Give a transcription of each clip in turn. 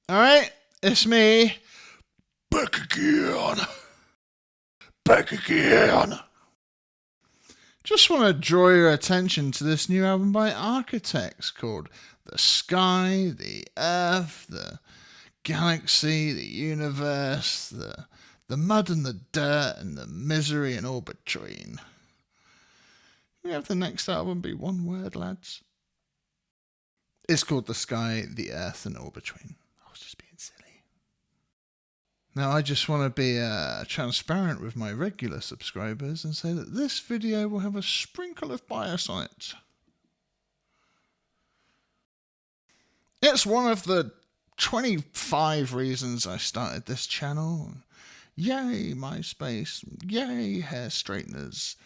Alright, it's me. Back again. Back again. Just want to draw your attention to this new album by Architects called The Sky, the Earth, the Galaxy, the Universe, the Mud and the Dirt, and the Misery and all between. Can we have the next album be one word, lads? It's called The Sky, the Earth, and all between. I was just being silly. Now, I just want to be transparent with my regular subscribers and say that this video will have a sprinkle of bias on it. It's one of the 25 reasons I started this channel. Yay, MySpace. Yay, hair straighteners.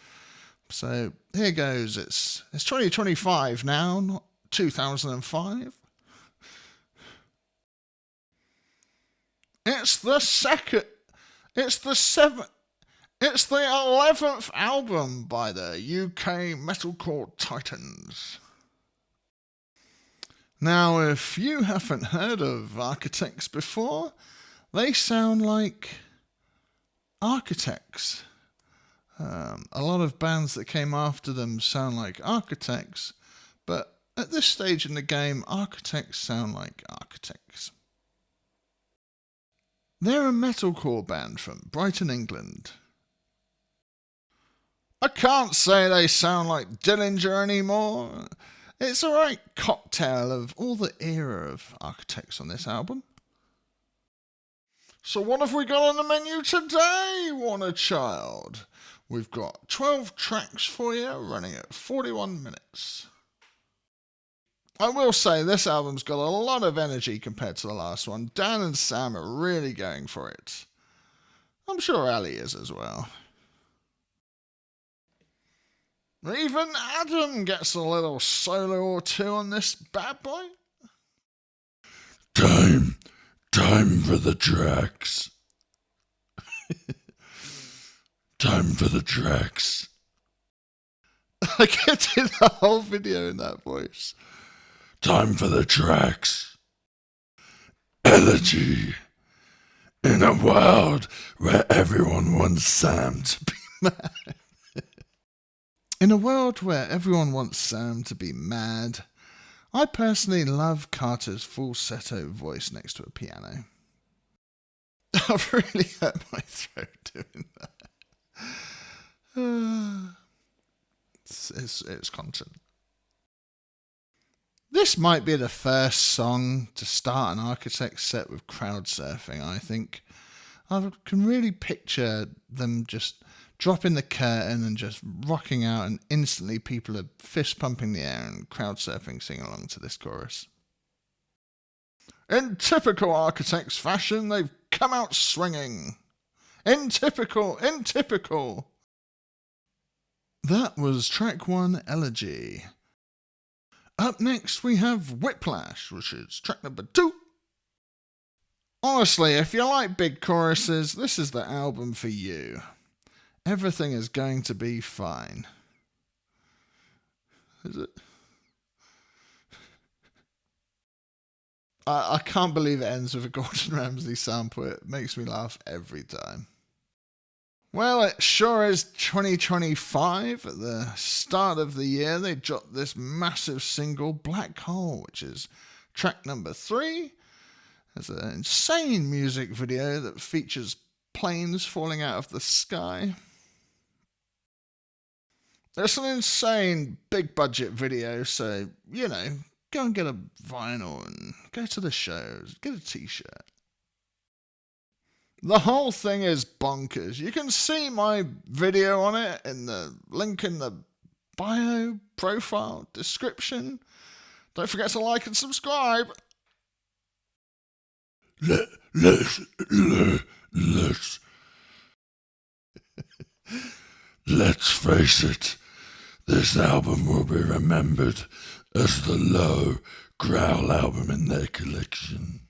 So here goes. It's 2025 now, not 2005. It's the 11th album by the UK Metalcore Titans. Now, if you haven't heard of Architects before, they sound like architects. A lot of bands that came after them sound like architects, but at this stage in the game, architects sound like architects. They're a metalcore band from Brighton, England. I can't say they sound like Dillinger anymore. It's a right cocktail of all the era of architects on this album. So what have we got on the menu today, Warner Child? We've got 12 tracks for you, running at 41 minutes. I will say this album's got a lot of energy compared to the last one. Dan and Sam are really going for it. I'm sure Ali is as well. Even Adam gets a little solo or two on this bad boy. Time for the tracks. Time for the tracks. I could do the whole video in that voice. Time for the tracks. Elegy. In a world where everyone wants Sam to be mad. In a world where everyone wants Sam to be mad, I personally love Carter's falsetto voice next to a piano. I've really hurt my throat doing that. It's content. This might be the first song to start an Architects set with crowd surfing, I think. I can really picture them just dropping the curtain and just rocking out, and instantly people are fist pumping the air and crowd surfing, singing along to this chorus. In typical Architects fashion, they've come out swinging. In typical. That was track 1, Elegy. Up next we have Whiplash, which is track number 2. Honestly, if you like big choruses, this is the album for you. Everything is going to be fine. Is it? I can't believe it ends with a Gordon Ramsay sample. It makes me laugh every time. Well, it sure is 2025. At the start of the year, they dropped this massive single, Black Hole, which is track number 3. There's an insane music video that features planes falling out of the sky. It's an insane big budget video, so, you know, go and get a vinyl and go to the shows, get a t-shirt. The whole thing is bonkers. You can see my video on it in the link in the bio, profile, description. Don't forget to like and subscribe. Let's face it. This album will be remembered as the low growl album in their collection.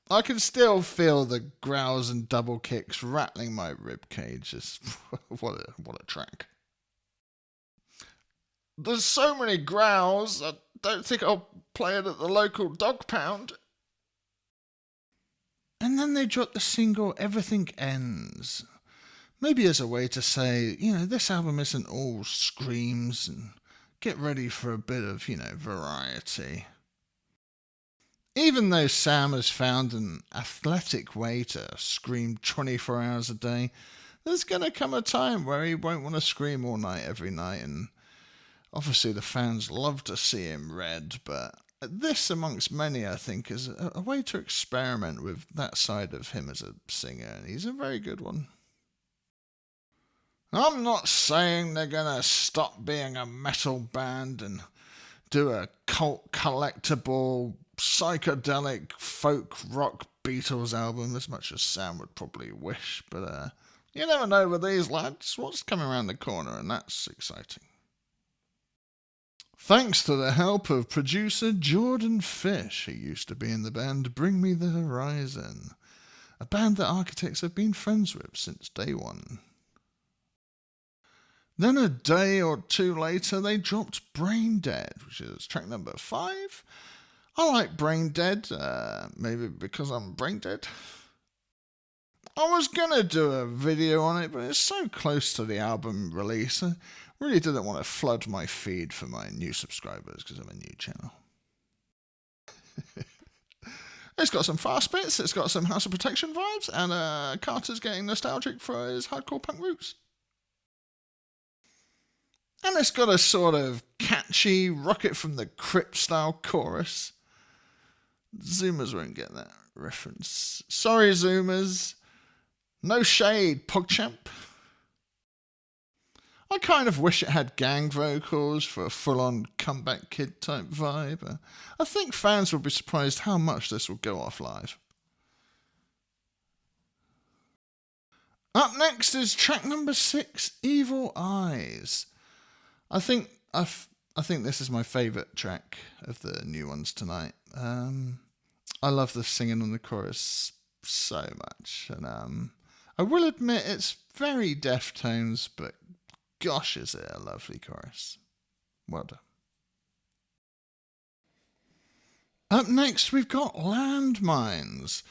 I can still feel the growls and double kicks rattling my ribcage. Just what a track. There's so many growls, I don't think I'll play it at the local dog pound. And then they dropped the single Everything Ends. Maybe as a way to say, this album isn't all screams, and get ready for a bit of, variety. Even though Sam has found an athletic way to scream 24 hours a day, there's going to come a time where he won't want to scream all night every night, and obviously the fans love to see him red, but this, amongst many, I think, is a way to experiment with that side of him as a singer, and he's a very good one. I'm not saying they're going to stop being a metal band and do a cult collectible psychedelic folk rock Beatles album, as much as Sam would probably wish, but you never know with these lads what's coming around the corner, and that's exciting. Thanks to the help of producer Jordan Fish, who used to be in the band Bring Me the Horizon, a band that Architects have been friends with since day one. Then a day or two later, they dropped Brain Dead, which is track number 5. I like Brain Dead, maybe because I'm brain dead. I was going to do a video on it, but it's so close to the album release, I really didn't want to flood my feed for my new subscribers because I'm a new channel. It's got some fast bits, it's got some House of Protection vibes, and Carter's getting nostalgic for his hardcore punk roots. And it's got a sort of catchy Rocket from the Crypt style chorus. Zoomers won't get that reference. Sorry, Zoomers. No shade, PogChamp. I kind of wish it had gang vocals for a full-on comeback kid type vibe. I think fans will be surprised how much this will go off live. Up next is track number 6, Evil Eyes. I think this is my favourite track of the new ones tonight. I love the singing on the chorus so much, and I will admit it's very Deftones, but gosh, is it a lovely chorus. Well done. Up next, we've got Landmines.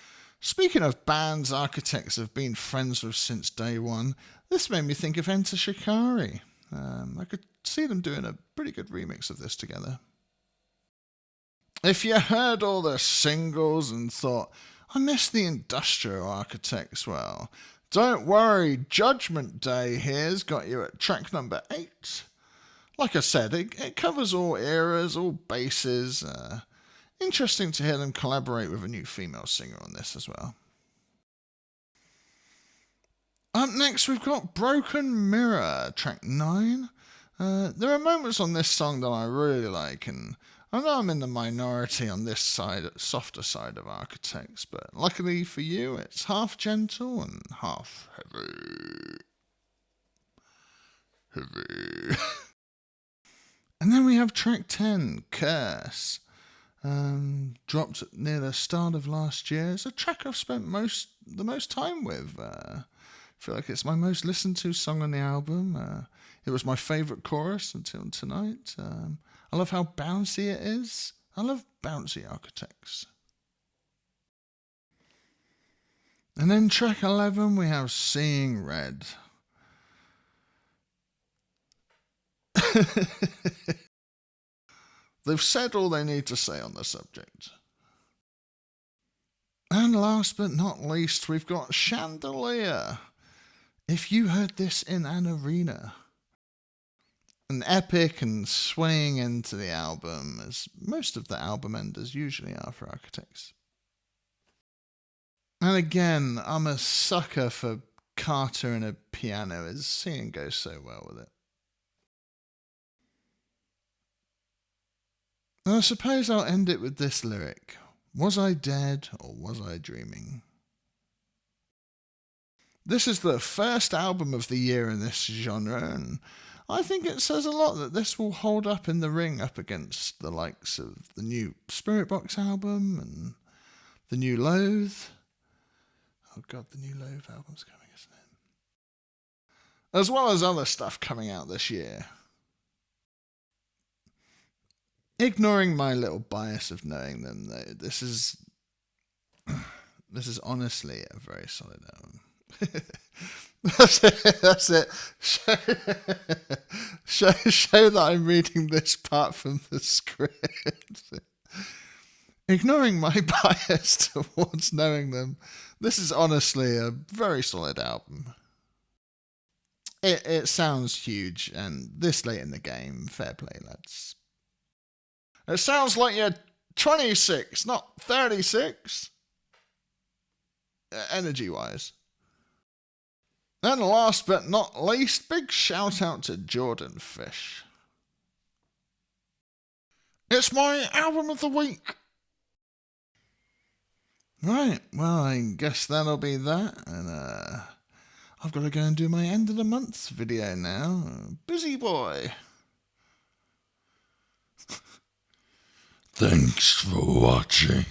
Speaking of bands Architects have been friends with since day one, this made me think of Enter Shikari. I could see them doing a pretty good remix of this together. If you heard all the singles and thought, I miss the Industrial Architects, well, don't worry, Judgment Day here's got you at track number 8. Like I said, it covers all eras, all bases. Interesting to hear them collaborate with a new female singer on this as well. Up next, we've got Broken Mirror, track 9. There are moments on this song that I really like, and I know I'm in the minority on this side, softer side of Architects, but luckily for you, it's half gentle and half heavy. Heavy. And then we have track 10, Curse. Dropped near the start of last year. It's a track I've spent the most time with. I feel like it's my most listened to song on the album. It was my favourite chorus until tonight. I love how bouncy it is. I love bouncy Architects. And then track 11 we have Seeing Red. They've said all they need to say on the subject. And last but not least, we've got Chandelier. If you heard this in an arena. An epic and swaying end to the album, as most of the album enders usually are for Architects. And again, I'm a sucker for Carter and a piano. His singing goes so well with it. And I suppose I'll end it with this lyric. Was I dead or was I dreaming? This is the first album of the year in this genre, and I think it says a lot that this will hold up in the ring up against the likes of the new Spirit Box album and the new Loathe. Oh God, the new Loathe album's coming, isn't it? As well as other stuff coming out this year. ignoring my little bias of knowing them, though, this is honestly a very solid album. That's it. That's it. Show that I'm reading this part from the script. Ignoring my bias towards knowing them, this is honestly a very solid album. It sounds huge, and this late in the game, fair play, lads. It sounds like you're 26, not 36. Energy-wise. And last but not least, big shout out to Jordan Fish. It's my album of the week. Right, well, I guess that'll be that, and I've got to go and do my end of the month video now. Busy boy. Thanks for watching.